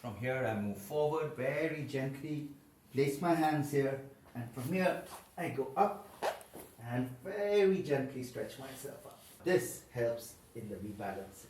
From here I move forward very gently, place my hands here, and from here I go up and very gently stretch myself up. This helps in the rebalancing.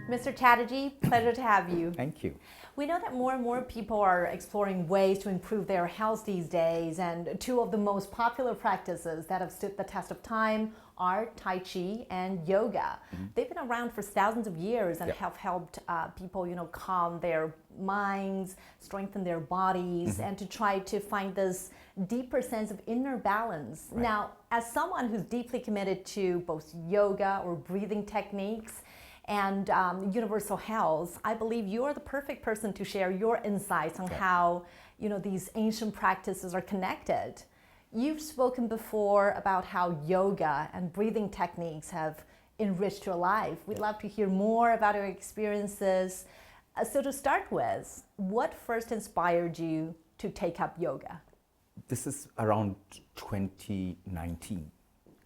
Mr. Chatterjee, pleasure to have you. Thank you. We know that more and more people are exploring ways to improve their health these days, and two of the most popular practices that have stood the test of time are Tai Chi and yoga. They've been around for thousands of years and have helped people, calm their minds, strengthen their bodies, and to try to find this deeper sense of inner balance. Right. Now, as someone who's deeply committed to both yoga or breathing techniques and universal health, I believe you are the perfect person to share your insights on how these ancient practices are connected. You've spoken before about how yoga and breathing techniques have enriched your life. We'd love to hear more about your experiences. So to start with, what first inspired you to take up yoga? This is around 2019.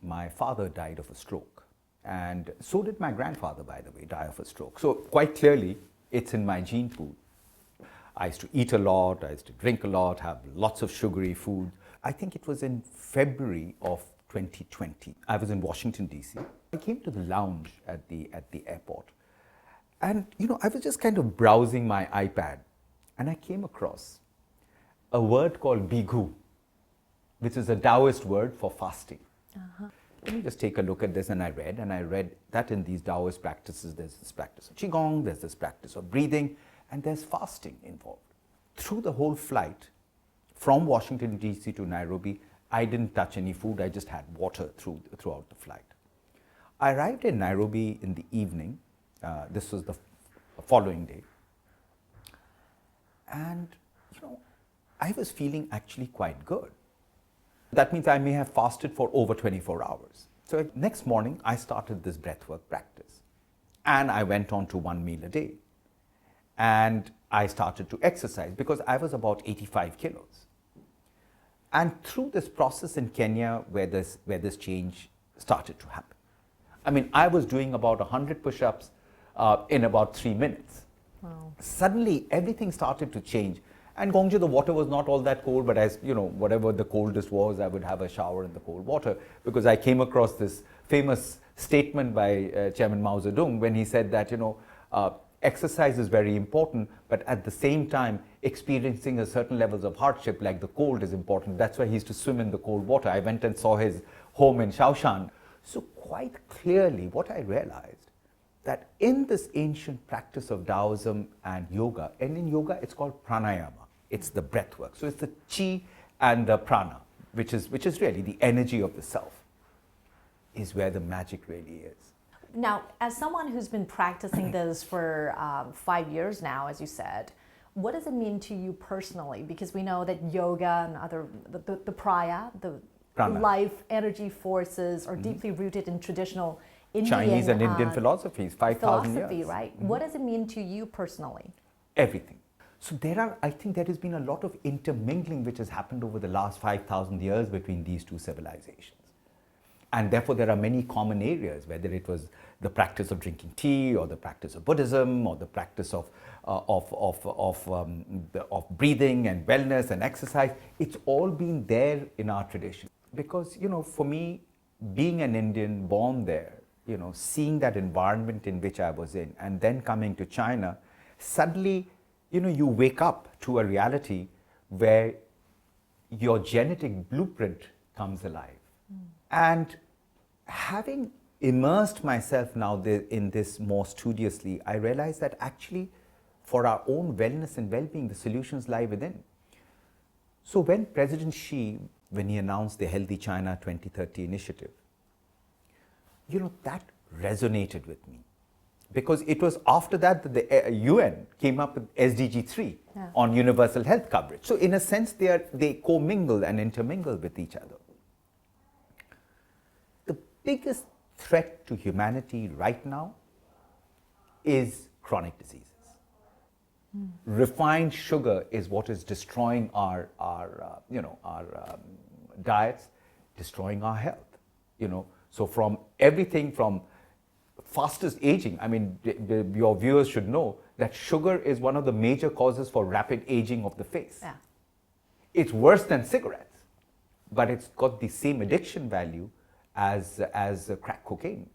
My father died of a stroke. And so did my grandfather, by the way, die of a stroke. So quite clearly, it's in my gene pool. I used to eat a lot, I used to drink a lot, have lots of sugary food. I think it was in February of 2020. I was in Washington, D.C. I came to the lounge at the airport. And, I was just kind of browsing my iPad. And I came across a word called bighu, which is a Taoist word for fasting. Let me just take a look at this, and I read that in these Taoist practices, there's this practice of Qigong, there's this practice of breathing, and there's fasting involved. Through the whole flight, from Washington, D.C. to Nairobi, I didn't touch any food, I just had water throughout the flight. I arrived in Nairobi in the evening, this was the following day, and, I was feeling actually quite good. That means I may have fasted for over 24 hours. So next morning, I started this breathwork practice. And I went on to 1 meal a day. And I started to exercise because I was about 85 kilos. And through this process in Kenya, where this change started to happen. I mean, I was doing about 100 push-ups in about 3 minutes. Wow. Suddenly, everything started to change. And Gongju, the water was not all that cold, but as whatever the coldest was, I would have a shower in the cold water, because I came across this famous statement by Chairman Mao Zedong when he said that, exercise is very important, but at the same time, experiencing a certain levels of hardship like the cold is important. That's why he used to swim in the cold water. I went and saw his home in Shaoshan. So quite clearly, what I realized, that in this ancient practice of Taoism and in yoga, it's called pranayama. It's the breath work. So it's the chi and the prana, which is really the energy of the self, is where the magic really is. Now, as someone who's been practicing this for 5 years now, as you said, what does it mean to you personally? Because we know that yoga and the prana, the life energy forces are deeply rooted in traditional Indian, Chinese and Indian philosophies, 5,000 years. Right? What does it mean to you personally? Everything. So I think there has been a lot of intermingling which has happened over the last 5,000 years between these two civilizations. And therefore there are many common areas, whether it was the practice of drinking tea, or the practice of Buddhism, or the practice of breathing and wellness and exercise. It's all been there in our tradition. Because, for me, being an Indian born there, seeing that environment in which I was in, and then coming to China, suddenly, you wake up to a reality where your genetic blueprint comes alive. And having immersed myself now in this more studiously, I realized that actually, for our own wellness and well-being, the solutions lie within. So when President Xi, when he announced the Healthy China 2030 initiative, that resonated with me. Because it was after that the UN came up with SDG 3 on universal health coverage. So in a sense, they commingle and intermingle with each other. The biggest threat to humanity right now is chronic diseases. Refined sugar is what is destroying our diets, destroying our health. So from everything from fastest aging, I mean, your viewers should know that sugar is one of the major causes for rapid aging of the face. Yeah. It's worse than cigarettes, but it's got the same addiction value as crack cocaine.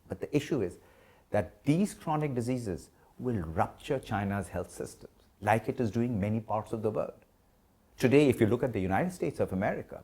But the issue is that these chronic diseases will rupture China's health systems, like it is doing many parts of the world. Today, if you look at the United States of America,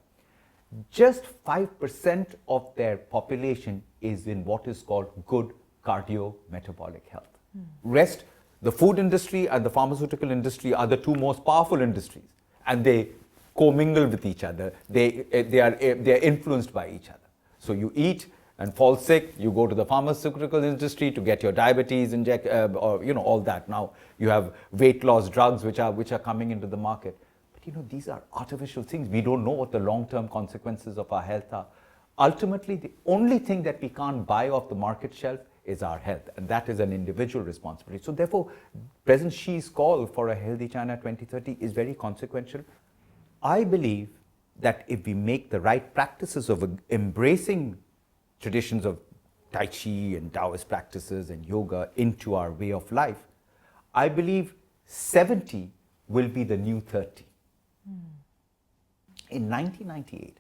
just 5% of their population is in what is called good cardio-metabolic health. Rest, the food industry and the pharmaceutical industry are the two most powerful industries, and they commingle with each other. They are influenced by each other. So you eat and fall sick, you go to the pharmaceutical industry to get your diabetes or all that. Now you have weight loss drugs which are coming into the market. But these are artificial things. We don't know what the long-term consequences of our health are. Ultimately, the only thing that we can't buy off the market shelf is our health, and that is an individual responsibility. So therefore, President Xi's call for a healthy China 2030 is very consequential. I believe that if we make the right practices of embracing traditions of Tai Chi and Taoist practices and yoga into our way of life, I believe 70 will be the new 30. In 1998,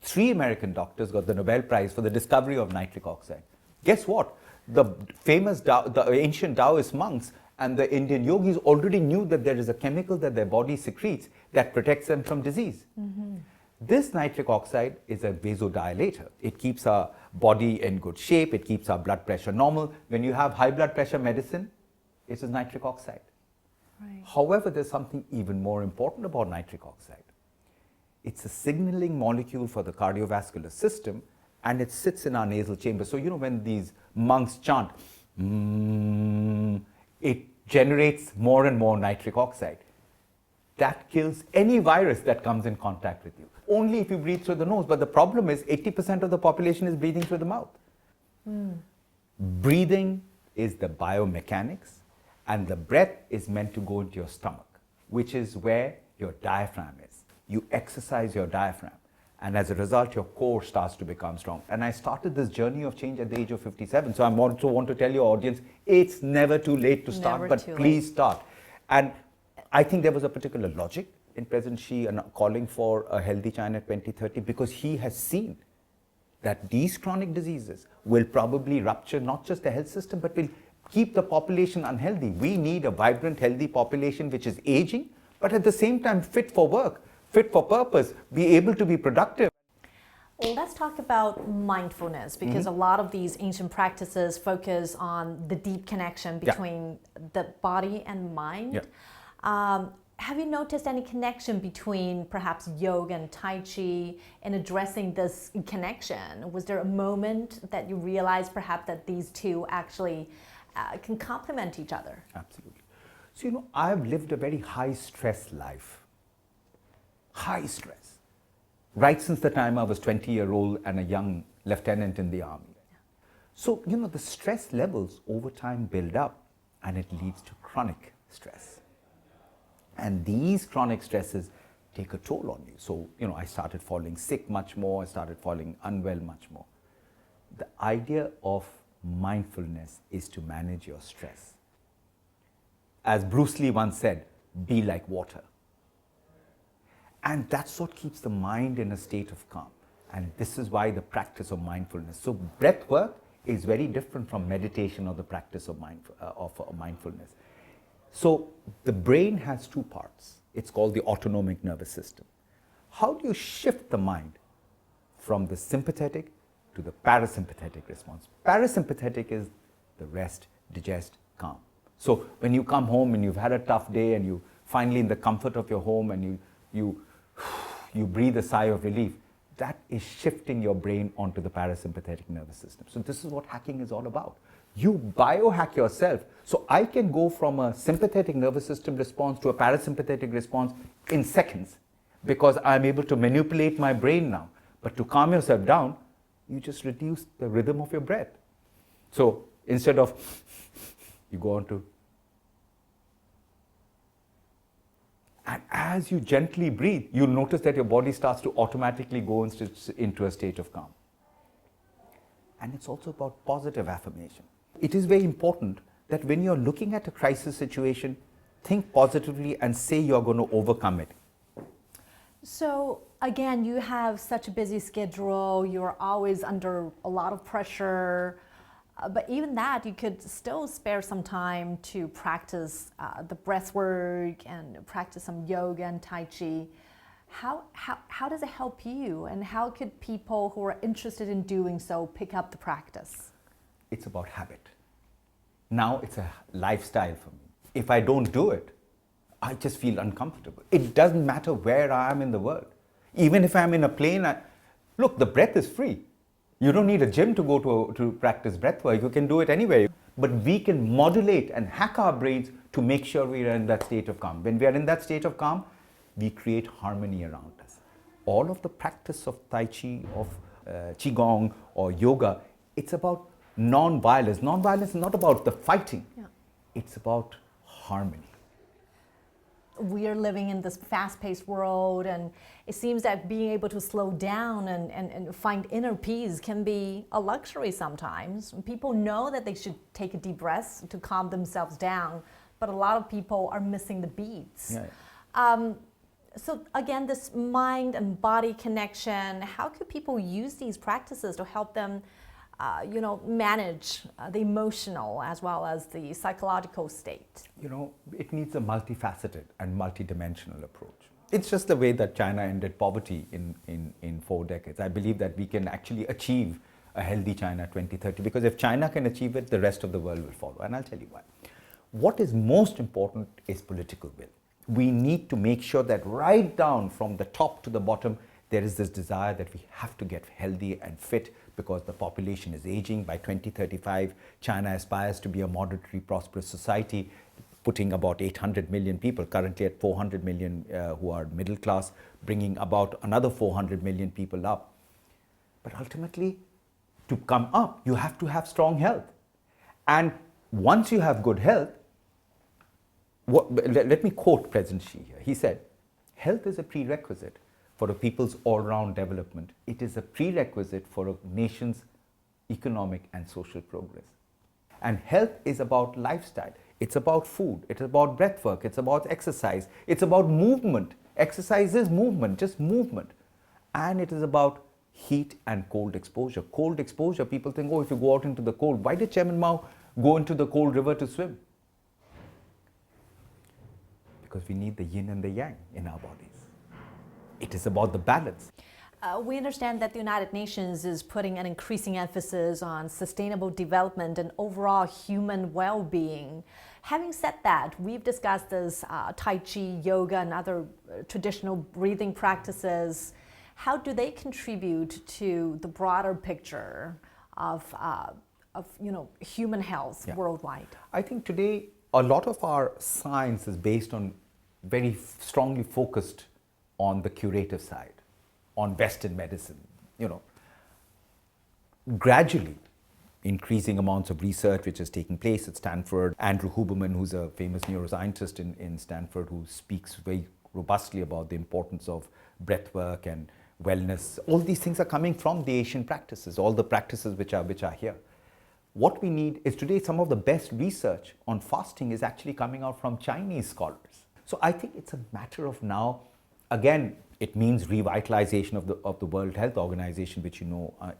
3 American doctors got the Nobel Prize for the discovery of nitric oxide. Guess what? The famous the ancient Taoist monks and the Indian yogis already knew that there is a chemical that their body secretes that protects them from disease. This nitric oxide is a vasodilator. It keeps our body in good shape. It keeps our blood pressure normal. When you have high blood pressure medicine, it is nitric oxide. Right. However, there's something even more important about nitric oxide. It's a signaling molecule for the cardiovascular system, and it sits in our nasal chamber. So, when these monks chant, it generates more and more nitric oxide. That kills any virus that comes in contact with you. Only if you breathe through the nose. But the problem is 80% of the population is breathing through the mouth. Breathing is the biomechanics, and the breath is meant to go into your stomach, which is where your diaphragm is. You exercise your diaphragm, and as a result, your core starts to become strong. And I started this journey of change at the age of 57. So I also want to tell your audience, it's never too late to start, but please start. And I think there was a particular logic in President Xi calling for a healthy China 2030, because he has seen that these chronic diseases will probably rupture not just the health system, but will keep the population unhealthy. We need a vibrant, healthy population which is aging, but at the same time fit for work, fit for purpose, be able to be productive. Well, let's talk about mindfulness, because a lot of these ancient practices focus on the deep connection between the body and mind. Have you noticed any connection between perhaps yoga and Tai Chi in addressing this connection? Was there a moment that you realized perhaps that these two actually can complement each other? Absolutely. So, I've lived a very high stress life. High stress. Right since the time I was 20-year-old and a young lieutenant in the army. So, the stress levels over time build up, and it leads to chronic stress. And these chronic stresses take a toll on you. So, I started falling sick much more. I started falling unwell much more. The idea of mindfulness is to manage your stress. As Bruce Lee once said, be like water. And that's what keeps the mind in a state of calm. And this is why the practice of mindfulness. So breath work is very different from meditation or the practice of mindfulness. So the brain has 2 parts. It's called the autonomic nervous system. How do you shift the mind from the sympathetic to the parasympathetic response? Parasympathetic is the rest, digest, calm. So when you come home and you've had a tough day and you finally in the comfort of your home and you breathe a sigh of relief, that is shifting your brain onto the parasympathetic nervous system. So this is what hacking is all about. You biohack yourself. So I can go from a sympathetic nervous system response to a parasympathetic response in seconds, because I'm able to manipulate my brain now. But to calm yourself down, you just reduce the rhythm of your breath. So instead of, you go on to, and as you gently breathe, you'll notice that your body starts to automatically go into a state of calm. and it's also about positive affirmation. It is very important that when you're looking at a crisis situation, think positively and say you're going to overcome it. So again, you have such a busy schedule, you're always under a lot of pressure, but even that, you could still spare some time to practice the breath work and practice some yoga and Tai Chi. How does it help you, and how could people who are interested in doing so pick up the practice? It's about habit. Now it's a lifestyle for me. If I don't do it, I just feel uncomfortable. It doesn't matter where I am in the world. Even if I'm in a plane, look, the breath is free. You don't need a gym to go to practice breath work. You can do it anywhere. But we can modulate and hack our brains to make sure we are in that state of calm. When we are in that state of calm, we create harmony around us. All of the practice of Tai Chi, of Qigong or yoga, it's about non-violence. Non-violence is not about the fighting. Yeah. It's about harmony. We are living in this fast-paced world, and it seems that being able to slow down and find inner peace can be a luxury sometimes. People know that they should take a deep breath to calm themselves down, but a lot of people are missing the beats. Yeah. So again, this mind and body connection, how could people use these practices to help them manage the emotional as well as the psychological state? It needs a multifaceted and multidimensional approach. It's just the way that China ended poverty in 4 decades. I believe that we can actually achieve a healthy China 2030, because if China can achieve it, the rest of the world will follow. And I'll tell you why. What is most important is political will. We need to make sure that right down from the top to the bottom, there is this desire that we have to get healthy and fit, because the population is aging. By 2035, China aspires to be a moderately prosperous society, putting about 800 million people, currently at 400 million who are middle class, bringing about another 400 million people up. But ultimately, to come up, you have to have strong health. And once you have good health, let me quote President Xi here. He said, "Health is a prerequisite for a people's all-round development. It is a prerequisite for a nation's economic and social progress." And health is about lifestyle. It's about food. It's about breath work. It's about exercise. It's about movement. Exercise is movement, just movement. And it is about heat and cold exposure. Cold exposure, people think, if you go out into the cold, why did Chairman Mao go into the cold river to swim? Because we need the yin and the yang in our bodies. It is about the balance. We understand that the United Nations is putting an increasing emphasis on sustainable development and overall human well-being. Having said that, we've discussed this Tai Chi, yoga, and other traditional breathing practices. How do they contribute to the broader picture of human health worldwide? I think today a lot of our science is based on very strongly focused on the curative side, on Western medicine. Gradually, increasing amounts of research which is taking place at Stanford. Andrew Huberman, who's a famous neuroscientist in Stanford, who speaks very robustly about the importance of breath work and wellness. All these things are coming from the Asian practices, all the practices which are here. What we need is today some of the best research on fasting is actually coming out from Chinese scholars. So I think it's a matter of now, again, it means revitalization of the World Health Organization, which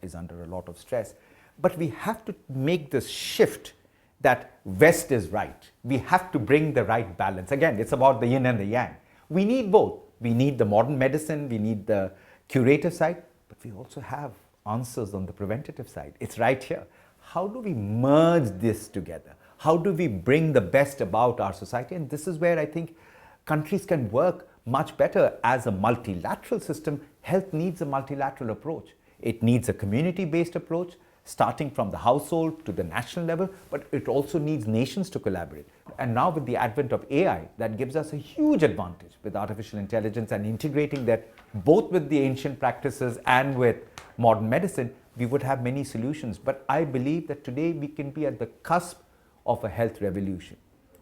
is under a lot of stress. But we have to make this shift that West is right. We have to bring the right balance. Again, it's about the yin and the yang. We need both. We need the modern medicine, we need the curative side, but we also have answers on the preventative side. It's right here. How do we merge this together? How do we bring the best about our society? And this is where I think countries can work much better as a multilateral system. Health needs a multilateral approach. It needs a community-based approach, starting from the household to the national level, but it also needs nations to collaborate. And now with the advent of AI, that gives us a huge advantage with artificial intelligence and integrating that both with the ancient practices and with modern medicine, we would have many solutions. But I believe that today we can be at the cusp of a health revolution,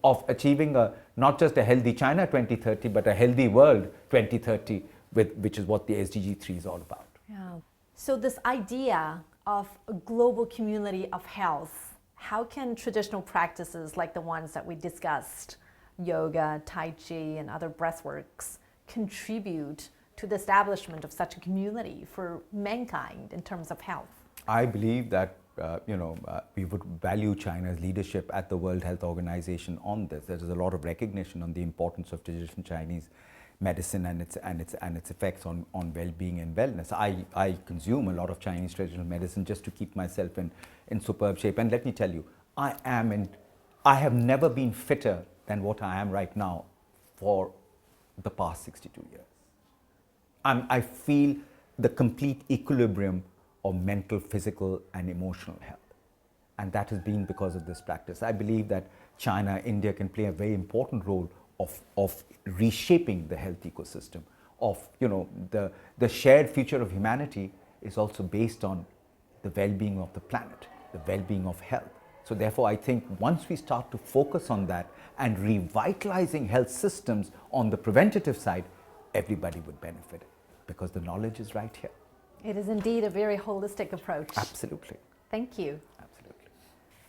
of achieving not just a healthy China 2030, but a healthy world 2030, which is what the SDG 3 is all about. Yeah. So this idea of a global community of health, how can traditional practices like the ones that we discussed, yoga, Tai Chi, and other breathworks, contribute to the establishment of such a community for mankind in terms of health? I believe that we would value China's leadership at the World Health Organization on this. There is a lot of recognition on the importance of traditional Chinese medicine and its effects on well-being and wellness. I consume a lot of Chinese traditional medicine just to keep myself in superb shape. And let me tell you, I have never been fitter than what I am right now for the past 62 years. I feel the complete equilibrium of mental, physical, and emotional health. And that has been because of this practice. I believe that China, India can play a very important role of reshaping the health ecosystem. The shared future of humanity is also based on the well-being of the planet, the well-being of health. So therefore, I think once we start to focus on that and revitalizing health systems on the preventative side, everybody would benefit because the knowledge is right here. It is indeed a very holistic approach. Absolutely. Thank you. Absolutely.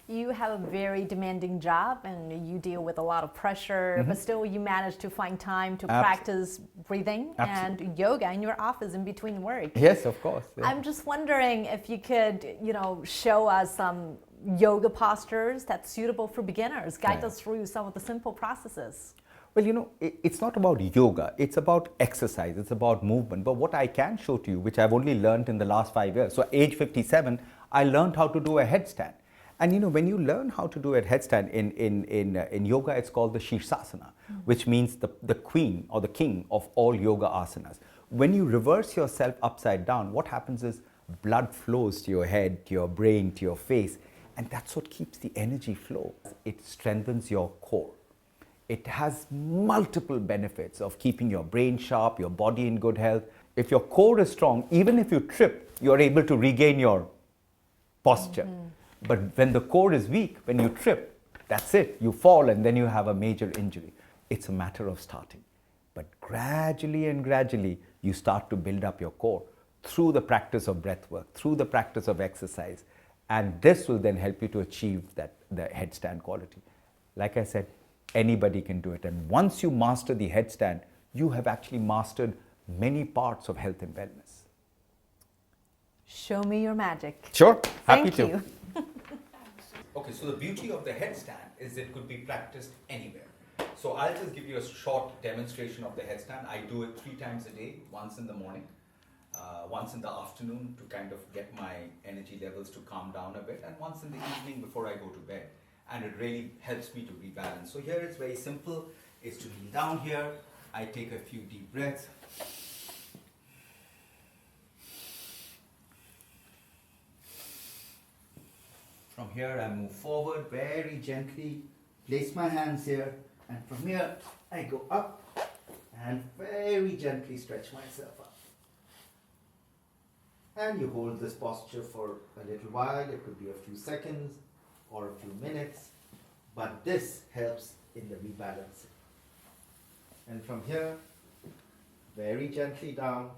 You have a very demanding job and you deal with a lot of pressure, but still you manage to find time to practice breathing and yoga in your office in between work. Yes, of course. Yeah. I'm just wondering if you could, show us some yoga postures that's suitable for beginners. Guide us through some of the simple processes. Well, it's not about yoga, it's about exercise, it's about movement. But what I can show to you, which I've only learned in the last 5 years, so age 57, I learned how to do a headstand. And when you learn how to do a headstand in yoga, it's called the Shirsasana, which means the queen or the king of all yoga asanas. When you reverse yourself upside down, what happens is blood flows to your head, to your brain, to your face, and that's what keeps the energy flow. It strengthens your core. It has multiple benefits of keeping your brain sharp, your body in good health. If your core is strong, even if you trip, you're able to regain your posture. But when the core is weak, when you trip, that's it. You fall and then you have a major injury. It's a matter of starting. But gradually and gradually, you start to build up your core through the practice of breath work, through the practice of exercise. And this will then help you to achieve the headstand quality. Like I said, anybody can do it. And once you master the headstand, you have actually mastered many parts of health and wellness. Show me your magic. Sure, happy Thank to. you. Okay, so the beauty of the headstand is it could be practiced anywhere. So I'll just give you a short demonstration of the headstand. I do it 3 times a day, once in the morning, once in the afternoon to kind of get my energy levels to calm down a bit, and once in the evening before I go to bed. And it really helps me to rebalance. So here it's very simple, is to kneel down here. I take a few deep breaths. From here I move forward very gently, place my hands here, and from here I go up and very gently stretch myself up. And you hold this posture for a little while. It could be a few seconds or a few minutes, but this helps in the rebalancing. And from here, very gently down,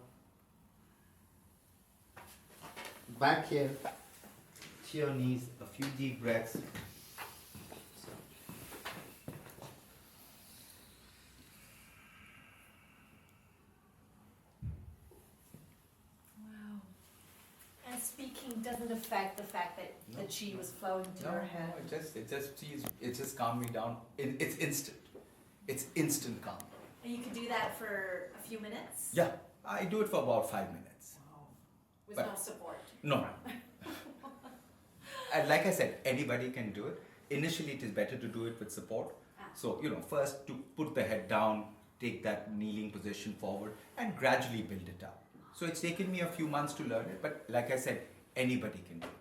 back here, to your knees, a few deep breaths. Wow. And speaking doesn't affect the fact that the chi was flowing to your head. No, it just calms me down. It's instant. It's instant calm. And you can do that for a few minutes? Yeah, I do it for about 5 minutes. Wow. With no support? No. And like I said, anybody can do it. Initially, it is better to do it with support. So, first to put the head down, take that kneeling position forward, and gradually build it up. So it's taken me a few months to learn it, but like I said, anybody can do it.